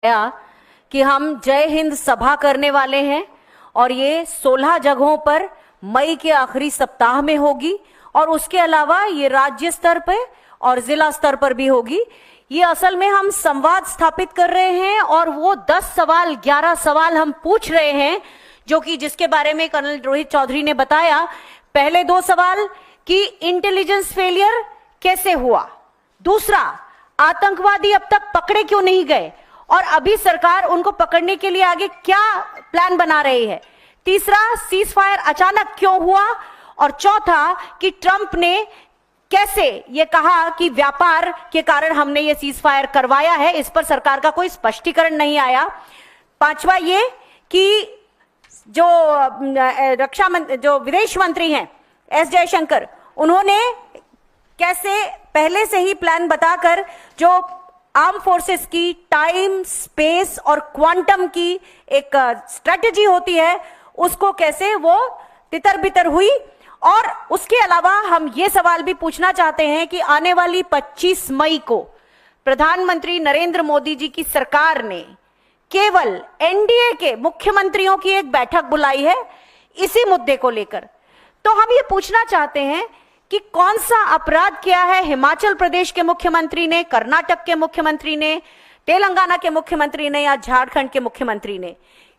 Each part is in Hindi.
कि हम जय हिंद सभा करने वाले हैं और ये 16 जगहों पर मई के आखिरी सप्ताह में होगी और उसके अलावा ये राज्य स्तर पे और जिला स्तर पर भी होगी। ये असल में हम संवाद स्थापित कर रहे हैं और वो 10 सवाल 11 सवाल हम पूछ रहे हैं जो कि जिसके बारे में कर्नल रोहित चौधरी ने बताया। पहले 2 सवाल कि इंटेलिजेंस फेलियर कैसे हुआ, दूसरा आतंकवादी अब तक पकड़े क्यों नहीं गए और अभी सरकार उनको पकड़ने के लिए आगे क्या प्लान बना रही है, तीसरा सीज फायर अचानक क्यों हुआ और चौथा कि ट्रंप ने कैसे ये कहा कि व्यापार के कारण हमने ये सीज फायर करवाया है, इस पर सरकार का कोई स्पष्टीकरण नहीं आया। पांचवा ये कि जो विदेश मंत्री हैं एस जयशंकर, उन्होंने कैसे पहले से ही प्लान बताकर जो आर्म फोर्सेस की टाइम स्पेस और क्वांटम की एक स्ट्रेटजी होती है उसको कैसे वो तितर बितर हुई। और उसके अलावा हम ये सवाल भी पूछना चाहते हैं कि आने वाली 25 मई को प्रधानमंत्री नरेंद्र मोदी जी की सरकार ने केवल एनडीए के मुख्यमंत्रियों की एक बैठक बुलाई है इसी मुद्दे को लेकर। तो हम ये पूछना चाहते हैं कि कौन सा अपराध किया है हिमाचल प्रदेश के मुख्यमंत्री ने, कर्नाटक के मुख्यमंत्री ने, तेलंगाना के मुख्यमंत्री ने या झारखंड के मुख्यमंत्री ने।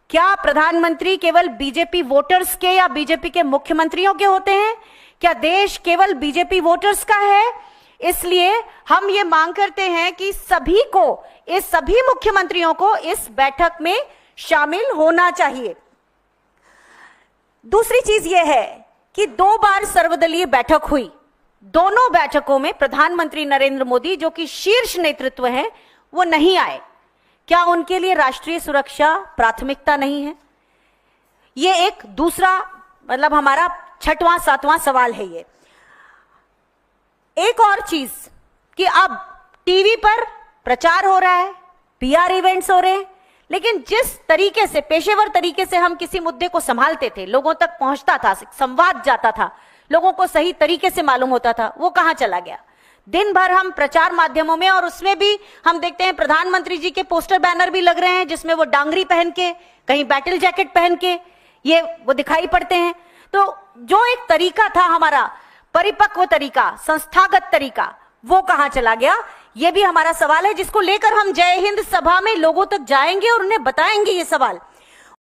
क्या प्रधानमंत्री केवल बीजेपी वोटर्स के या बीजेपी के मुख्यमंत्रियों के होते हैं? क्या देश केवल बीजेपी वोटर्स का है? इसलिए हम ये मांग करते हैं कि सभी मुख्यमंत्रियों को इस बैठक में शामिल होना चाहिए। दूसरी चीज यह है कि 2 बार सर्वदलीय बैठक हुई, दोनों बैठकों में प्रधानमंत्री नरेंद्र मोदी जो कि शीर्ष नेतृत्व है वो नहीं आए। क्या उनके लिए राष्ट्रीय सुरक्षा प्राथमिकता नहीं है? ये एक दूसरा मतलब हमारा 6वां 7वां सवाल है। ये एक और चीज कि अब टीवी पर प्रचार हो रहा है, पीआर इवेंट्स हो रहे हैं, लेकिन जिस तरीके से पेशेवर तरीके से हम किसी मुद्दे को संभालते थे, लोगों तक पहुंचता था, संवाद जाता था, लोगों को सही तरीके से मालूम होता था, वो कहां चला गया? दिन भर हम प्रचार माध्यमों में और उसमें भी हम देखते हैं प्रधानमंत्री जी के पोस्टर बैनर भी लग रहे हैं जिसमें वो डांगरी पहन के, कहीं बैटल जैकेट पहन के ये वो दिखाई पड़ते हैं। तो जो एक तरीका था हमारा परिपक्व तरीका, संस्थागत तरीका, वो कहां चला गया? ये भी हमारा सवाल है जिसको लेकर हम जय हिंद सभा में लोगों तक जाएंगे और उन्हें बताएंगे ये सवाल।